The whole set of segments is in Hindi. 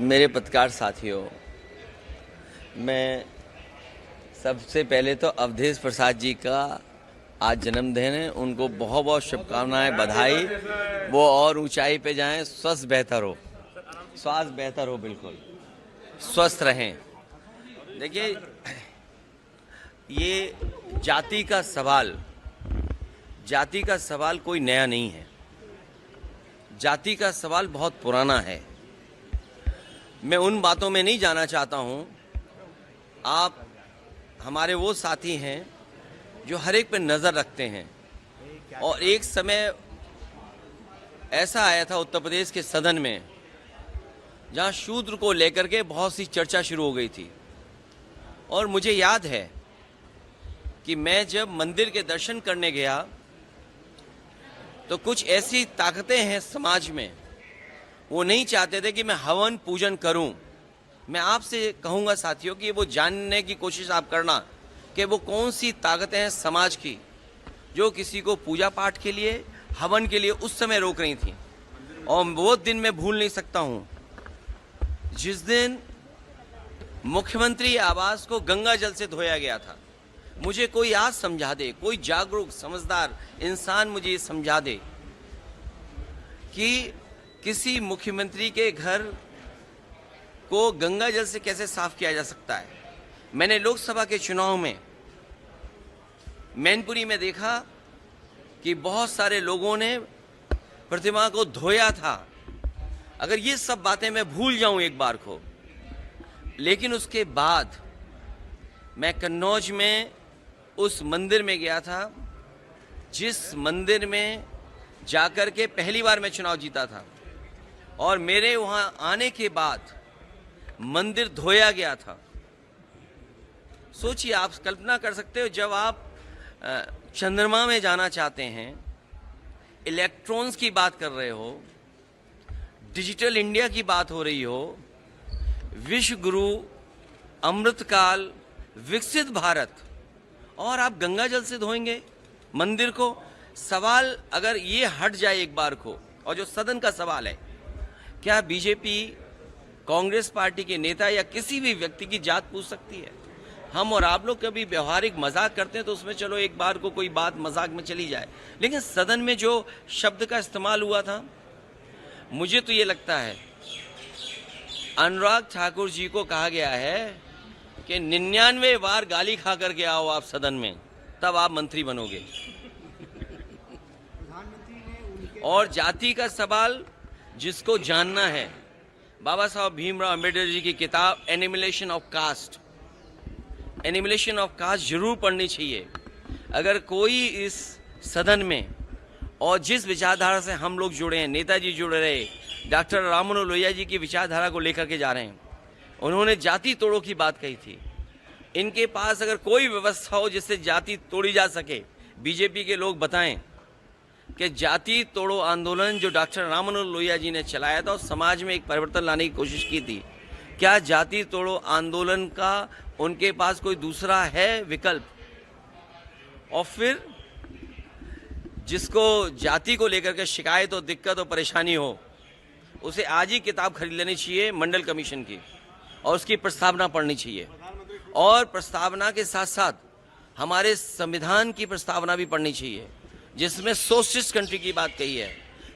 मेरे पत्रकार साथियों, मैं सबसे पहले तो अवधेश प्रसाद जी का आज जन्मदिन है। उनको बहुत बहुत शुभकामनाएं, बधाई। वो और ऊंचाई पे जाएं, स्वास्थ्य बेहतर हो, बिल्कुल स्वस्थ रहें। देखिए, ये जाति का सवाल कोई नया नहीं है। जाति का सवाल बहुत पुराना है। मैं उन बातों में नहीं जाना चाहता हूं। आप हमारे वो साथी हैं जो हर एक पे नज़र रखते हैं, और एक समय ऐसा आया था उत्तर प्रदेश के सदन में जहां शूद्र को लेकर के बहुत सी चर्चा शुरू हो गई थी। और मुझे याद है कि मैं जब मंदिर के दर्शन करने गया तो कुछ ऐसी ताकतें हैं समाज में, वो नहीं चाहते थे कि मैं हवन पूजन करूं। मैं आपसे कहूंगा साथियों कि वो जानने की कोशिश आप करना कि वो कौन सी ताकतें हैं समाज की जो किसी को पूजा पाठ के लिए, हवन के लिए उस समय रोक रही थी। और वो दिन मैं भूल नहीं सकता हूं जिस दिन मुख्यमंत्री आवास को गंगा जल से धोया गया था। मुझे कोई आज समझा दे, कोई जागरूक समझदार इंसान मुझे ये समझा दे कि किसी मुख्यमंत्री के घर को गंगा जल से कैसे साफ किया जा सकता है। मैंने लोकसभा के चुनाव में मैनपुरी में देखा कि बहुत सारे लोगों ने प्रतिमा को धोया था। अगर ये सब बातें मैं भूल जाऊं एक बार को, लेकिन उसके बाद मैं कन्नौज में उस मंदिर में गया था जिस मंदिर में जाकर के पहली बार मैं चुनाव जीता था, और मेरे वहां आने के बाद मंदिर धोया गया था। सोचिए, आप कल्पना कर सकते हो, जब आप चंद्रमा में जाना चाहते हैं, इलेक्ट्रॉन्स की बात कर रहे हो, डिजिटल इंडिया की बात हो रही हो, विश्व गुरु, अमृतकाल, विकसित भारत, और आप गंगा जल से धोएंगे मंदिर को। सवाल अगर ये हट जाए एक बार को, और जो सदन का सवाल है, क्या बीजेपी, कांग्रेस पार्टी के नेता या किसी भी व्यक्ति की जात पूछ सकती है? हम और आप लोग कभी व्यवहारिक मजाक करते हैं तो उसमें चलो एक बार को कोई बात मजाक में चली जाए, लेकिन सदन में जो शब्द का इस्तेमाल हुआ था, मुझे तो ये लगता है अनुराग ठाकुर जी को कहा गया है कि 99 बार गाली खा करके आओ आप सदन में, तब आप मंत्री बनोगे। और जाति का सवाल जिसको जानना है, बाबा साहब भीमराव अम्बेडकर जी की किताब एनिमिलेशन ऑफ कास्ट जरूर पढ़नी चाहिए। अगर कोई इस सदन में, और जिस विचारधारा से हम लोग जुड़े हैं, नेताजी जुड़े रहे, डॉक्टर राम मनोहर लोहिया जी की विचारधारा को लेकर के जा रहे हैं, उन्होंने जाति तोड़ो की बात कही थी। इनके पास अगर कोई व्यवस्था हो जिससे जाति तोड़ी जा सके, बीजेपी के लोग बताएं कि जाति तोड़ो आंदोलन जो डॉक्टर राम मनोहर लोहिया जी ने चलाया था और समाज में एक परिवर्तन लाने की कोशिश की थी, क्या जाति तोड़ो आंदोलन का उनके पास कोई दूसरा है विकल्प? और फिर जिसको जाति को लेकर के शिकायत हो, दिक्कत हो, परेशानी हो, उसे आज ही किताब खरीद लेनी चाहिए मंडल कमीशन की, और उसकी प्रस्तावना पढ़नी चाहिए। और प्रस्तावना के साथ साथ हमारे संविधान की प्रस्तावना भी पढ़नी चाहिए, जिसमें सोशलिस्ट कंट्री की बात कही है,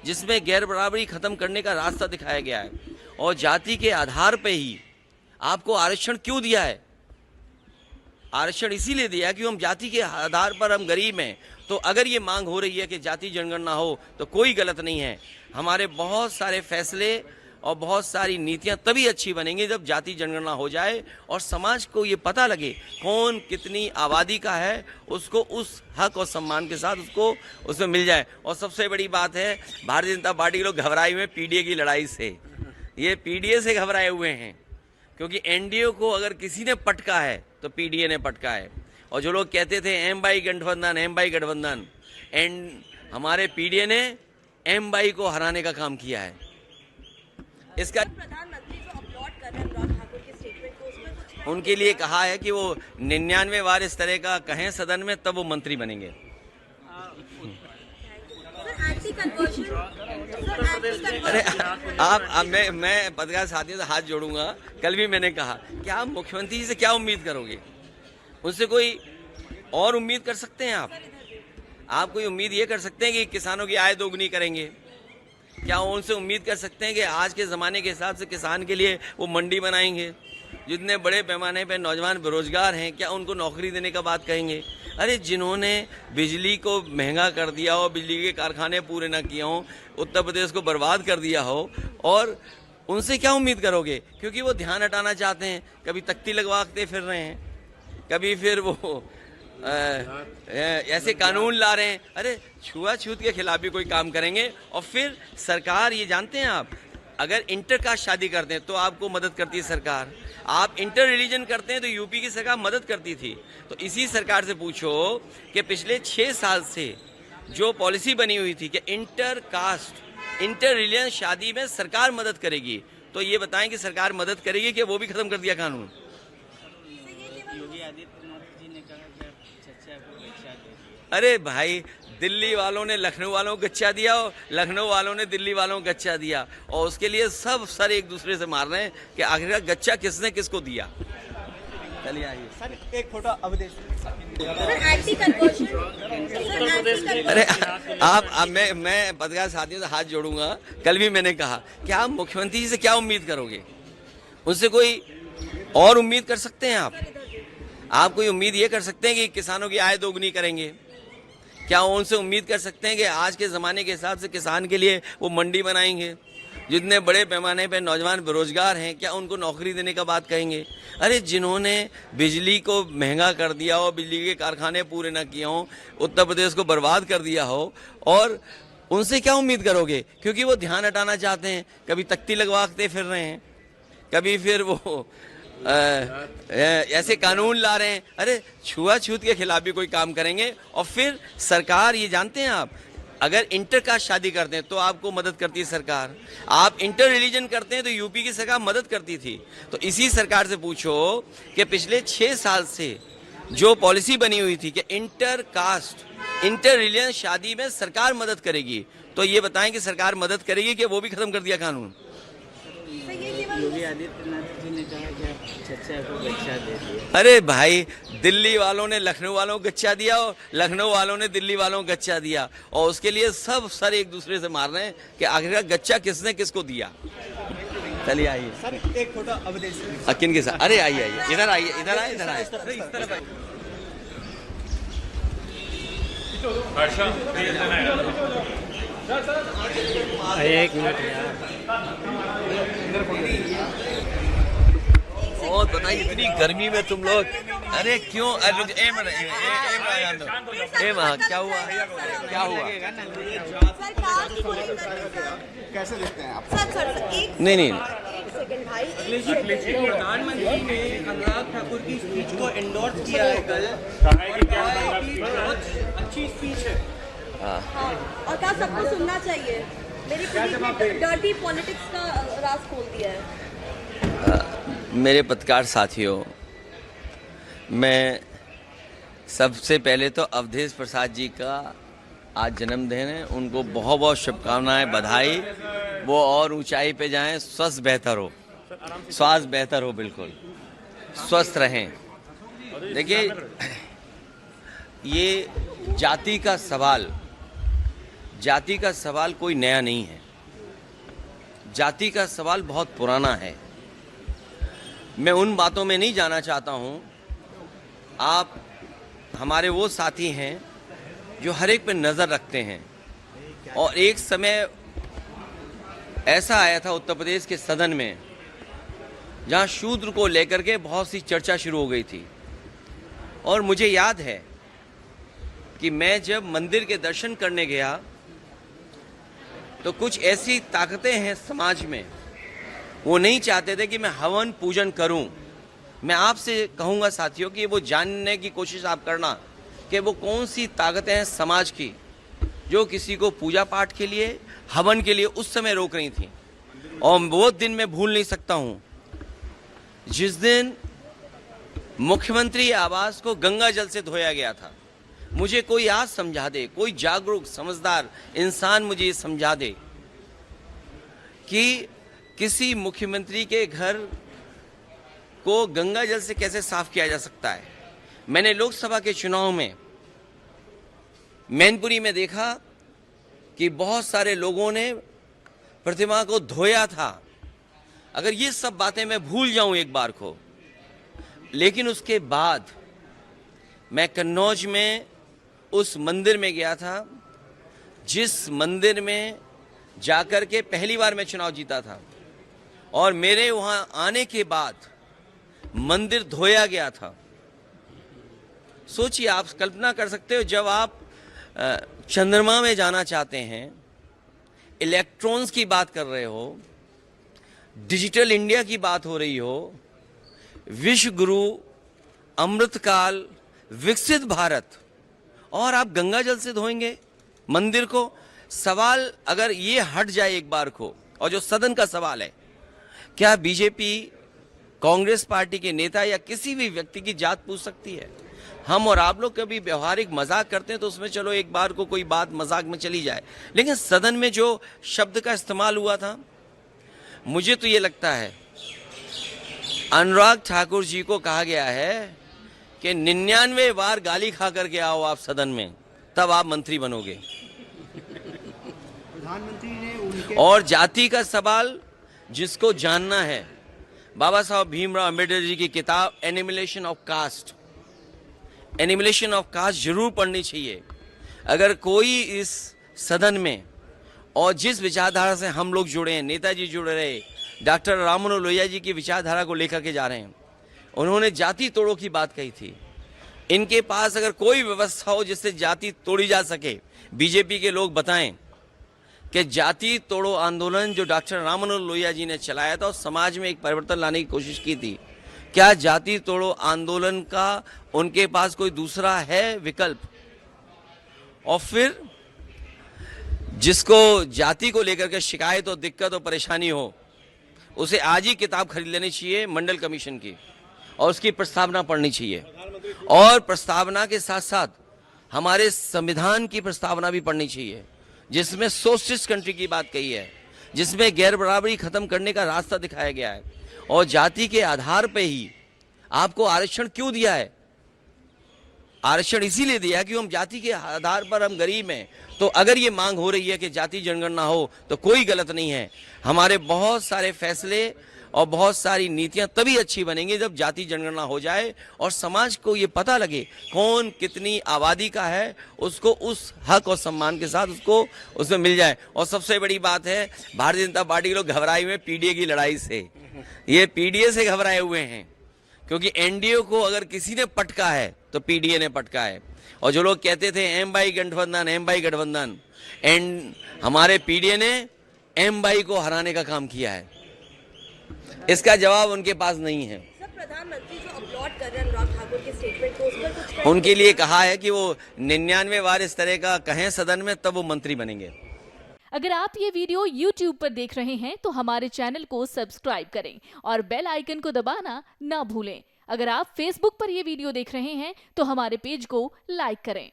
जिसमें गैर बराबरी खत्म करने का रास्ता दिखाया गया है। और जाति के आधार पे ही आपको आरक्षण क्यों दिया है? आरक्षण इसीलिए दिया कि हम जाति के आधार पर हम गरीब हैं। तो अगर ये मांग हो रही है कि जाति जनगणना हो तो कोई गलत नहीं है। हमारे बहुत सारे फैसले और बहुत सारी नीतियां तभी अच्छी बनेंगी जब जाति जनगणना हो जाए और समाज को ये पता लगे कौन कितनी आबादी का है, उसको उस हक और सम्मान के साथ उसको उसमें मिल जाए। और सबसे बड़ी बात है, भारतीय जनता पार्टी के लोग घबराए हुए हैं पीडीए की लड़ाई से। ये पीडीए से घबराए हुए हैं, क्योंकि एनडीए को अगर किसी ने पटका है तो पीडीए ने पटका है। और जो लोग कहते थे एम बाई गठबंधन, हमारे पीडीए ने एम बाई को हराने का काम किया है। इसका प्रधानमंत्री जो अपलॉड कर रहे हैं अनुराग ठाकुर के स्टेटमेंट को, उसमें कुछ उनके लिए कहा है कि वो 99 बार इस तरह का कहें सदन में, तब वो मंत्री बनेंगे। सर, एंटी कन्वर्जन अरे आप मैं पत्रकार साथियों से हाथ जोड़ूंगा। कल भी मैंने कहा कि आप मुख्यमंत्री जी से क्या उम्मीद करोगे, उनसे कोई और उम्मीद कर सकते हैं आप कोई उम्मीद ये कर सकते हैं कि किसानों की आय दोगुनी करेंगे? क्या उनसे उम्मीद कर सकते हैं कि आज के ज़माने के हिसाब से किसान के लिए वो मंडी बनाएंगे? जितने बड़े पैमाने पर नौजवान बेरोजगार हैं, क्या उनको नौकरी देने का बात कहेंगे? अरे जिन्होंने बिजली को महंगा कर दिया हो, बिजली के कारखाने पूरे ना किए हों, उत्तर प्रदेश को बर्बाद कर दिया हो, और उनसे क्या उम्मीद करोगे? क्योंकि वो ध्यान हटाना चाहते हैं, कभी तख्ती लगवाते फिर रहे हैं, कभी फिर वो ऐसे कानून ला रहे हैं। अरे छुआछूत के खिलाफ भी कोई काम करेंगे। और फिर सरकार, ये जानते हैं आप, अगर इंटर कास्ट शादी करते हैं तो आपको मदद करती है सरकार। आप इंटर रिलीजन करते हैं तो यूपी की सरकार मदद करती थी। तो इसी सरकार से पूछो कि पिछले 6 साल से जो पॉलिसी बनी हुई थी कि इंटर कास्ट इंटर रिलीजन शादी में सरकार मदद करेगी, तो ये बताएं कि सरकार मदद करेगी कि वो भी खत्म कर दिया कानून? योगी आदित्यनाथ जी ने कहा कि चर्चा को गच्चा दे दिया। अरे भाई, दिल्ली वालों ने लखनऊ वालों को गच्चा दिया और लखनऊ वालों ने दिल्ली वालों को गच्चा दिया, और उसके लिए सब सर एक दूसरे से मार रहे हैं कि आखिरकार गच्चा किसने किसको दिया। चलिए आइए सर, एक फोटो अवधेश। अरे आप मैं पत्रकार साथियों से हाथ जोड़ूंगा। कल भी मैंने कहा कि आप मुख्यमंत्री जी से क्या उम्मीद करोगे, उनसे कोई और उम्मीद कर सकते हैं आप कोई उम्मीद ये कर सकते हैं कि किसानों की आय दोगुनी करेंगे? क्या उनसे उम्मीद कर सकते हैं कि आज के ज़माने के हिसाब से किसान के लिए वो मंडी बनाएंगे? जितने बड़े पैमाने पर नौजवान बेरोजगार हैं, क्या उनको नौकरी देने का बात कहेंगे? अरे जिन्होंने बिजली को महंगा कर दिया हो, बिजली के कारखाने पूरे ना किए हों, उत्तर प्रदेश को बर्बाद कर दिया हो, और उनसे क्या उम्मीद करोगे? क्योंकि वो ध्यान हटाना चाहते हैं, कभी तख्ती लगवाते फिर रहे हैं, कभी फिर वो ऐसे कानून ला रहे हैं। अरे छुआछूत के खिलाफ भी कोई काम करेंगे। और फिर सरकार, ये जानते हैं आप, अगर इंटर कास्ट शादी करते हैं तो आपको मदद करती है सरकार। आप इंटर रिलीजन करते हैं तो यूपी की सरकार मदद करती थी। तो इसी सरकार से पूछो कि पिछले 6 साल से जो पॉलिसी बनी हुई थी कि इंटर कास्ट इंटर रिलीजन शादी में सरकार मदद करेगी, तो ये बताएं कि सरकार मदद करेगी कि वो भी खत्म कर दिया कानून? योगी आदित्यनाथ जी ने कहा कि चर्चा को गच्चा दे दिया। अरे भाई, दिल्ली वालों ने लखनऊ वालों को गच्चा दिया और लखनऊ वालों ने दिल्ली वालों को गच्चा दिया, और उसके लिए सब सर एक दूसरे से मार रहे हैं कि आखिरकार गच्चा किसने किसको दिया। चलिए आइए सर, एक फोटो अवधेश। किन के साथ? अरे आइए आइए, इधर आइए, इधर आए, इधर आए। एक मिनट यार। और बताइए, इतनी गर्मी में तुम लोग, अरे क्यों? क्या हुआ? कैसे देखते हैं आप? सर नहीं एक सेकंड भाई, प्रधानमंत्री ने अनुराग ठाकुर की स्पीच को एंडोर्स किया है कल, और कहा कि बहुत अच्छी स्पीच है। हाँ, और कहा सबको सुनना चाहिए। मेरी पीढ़ी ने डर्टी पॉलिटिक्स का राज खोल दिया है। मेरे पत्रकार साथियों, मैं सबसे पहले तो अवधेश प्रसाद जी का आज जन्मदिन है, उनको बहुत बहुत शुभकामनाएं, बधाई। वो और ऊंचाई पे जाएं, स्वास्थ्य बेहतर हो, बिल्कुल स्वस्थ रहें। देखिए, ये जाति का सवाल कोई नया नहीं है। जाति का सवाल बहुत पुराना है। मैं उन बातों में नहीं जाना चाहता हूं। आप हमारे वो साथी हैं जो हर एक पे नज़र रखते हैं, और एक समय ऐसा आया था उत्तर प्रदेश के सदन में जहां शूद्र को लेकर के बहुत सी चर्चा शुरू हो गई थी। और मुझे याद है कि मैं जब मंदिर के दर्शन करने गया तो कुछ ऐसी ताकतें हैं समाज में, वो नहीं चाहते थे कि मैं हवन पूजन करूं। मैं आपसे कहूंगा साथियों कि वो जानने की कोशिश आप करना कि वो कौन सी ताकतें हैं समाज की जो किसी को पूजा पाठ के लिए, हवन के लिए उस समय रोक रही थी। और वो दिन मैं भूल नहीं सकता हूं जिस दिन मुख्यमंत्री आवास को गंगा जल से धोया गया था। मुझे कोई आज समझा दे, कोई जागरूक समझदार इंसान मुझे ये समझा दे कि किसी मुख्यमंत्री के घर को गंगा जल से कैसे साफ किया जा सकता है। मैंने लोकसभा के चुनाव में मैनपुरी में देखा कि बहुत सारे लोगों ने प्रतिमा को धोया था। अगर ये सब बातें मैं भूल जाऊं एक बार को, लेकिन उसके बाद मैं कन्नौज में उस मंदिर में गया था जिस मंदिर में जाकर के पहली बार मैं चुनाव जीता था, और मेरे वहां आने के बाद मंदिर धोया गया था। सोचिए, आप कल्पना कर सकते हो, जब आप चंद्रमा में जाना चाहते हैं, इलेक्ट्रॉन्स की बात कर रहे हो, डिजिटल इंडिया की बात हो रही हो, विश्व गुरु, अमृतकाल, विकसित भारत, और आप गंगा जल से धोएंगे मंदिर को। सवाल अगर ये हट जाए एक बार को, और जो सदन का सवाल है, क्या बीजेपी, कांग्रेस पार्टी के नेता या किसी भी व्यक्ति की जात पूछ सकती है? हम और आप लोग कभी व्यवहारिक मजाक करते हैं तो उसमें चलो एक बार को कोई बात मजाक में चली जाए, लेकिन सदन में जो शब्द का इस्तेमाल हुआ था, मुझे तो ये लगता है अनुराग ठाकुर जी को कहा गया है कि 99 बार गाली खा करके आओ आप सदन में, तब आप मंत्री बनोगे। प्रधानमंत्री ने उनके और जाति का सवाल जिसको जानना है, बाबा साहब भीमराव अंबेडकर जी की किताब एनिमिलेशन ऑफ कास्ट, एनिमिलेशन ऑफ कास्ट जरूर पढ़नी चाहिए। अगर कोई इस सदन में, और जिस विचारधारा से हम लोग जुड़े हैं, नेताजी जुड़े रहे, डॉक्टर राममनोहर लोहिया जी की विचारधारा को लेकर के जा रहे हैं, उन्होंने जाति तोड़ो की बात कही थी। इनके पास अगर कोई व्यवस्था हो जिससे जाति तोड़ी जा सके, बीजेपी के लोग बताएं कि जाति तोड़ो आंदोलन जो डॉक्टर राममनोहर लोहिया जी ने चलाया था और समाज में एक परिवर्तन लाने की कोशिश की थी, क्या जाति तोड़ो आंदोलन का उनके पास कोई दूसरा है विकल्प? और फिर जिसको जाति को लेकर के शिकायत और दिक्कत और परेशानी हो, उसे आज ही किताब खरीद लेनी चाहिए मंडल कमीशन की, और उसकी प्रस्तावना पढ़नी चाहिए, और प्रस्तावना के साथ साथ हमारे संविधान की प्रस्तावना भी पढ़नी चाहिए, जिसमें सोशलिस्ट कंट्री की बात कही है, जिसमें गैर बराबरी खत्म करने का रास्ता दिखाया गया है। और जाति के आधार पे ही आपको आरक्षण क्यों दिया है? आरक्षण इसीलिए दिया कि हम जाति के आधार पर हम गरीब हैं। तो अगर ये मांग हो रही है कि जाति जनगणना हो तो कोई गलत नहीं है। हमारे बहुत सारे फैसले और बहुत सारी नीतियां तभी अच्छी बनेंगी जब जाति जनगणना हो जाए और समाज को ये पता लगे कौन कितनी आबादी का है, उसको उस हक और सम्मान के साथ उसको उसमें मिल जाए। और सबसे बड़ी बात है, भारतीय जनता पार्टी के लोग घबराए हुए पीडीए की लड़ाई से। ये पीडीए से घबराए हुए हैं, क्योंकि एनडीए को अगर किसी ने पटका है तो पीडीए ने पटका है। और जो लोग कहते थे एम बाई गठबंधन, एम बाई गठबंधन, एंड हमारे पीडीए ने एम बाई को हराने का काम किया है। इसका जवाब उनके पास नहीं है। सर, प्रधानमंत्री जो अपलॉड कर रहे हैं अनुराग ठाकुर के स्टेटमेंट को, उस पर कुछ उनके लिए कहा है कि वो 99 बार इस तरह का कहें सदन में, तब वो मंत्री बनेंगे। अगर आप ये वीडियो YouTube पर देख रहे हैं तो हमारे चैनल को सब्सक्राइब करें और बेल आइकन को दबाना ना भूलें। अगर आप Facebook पर ये वीडियो देख रहे हैं तो हमारे पेज को लाइक करें।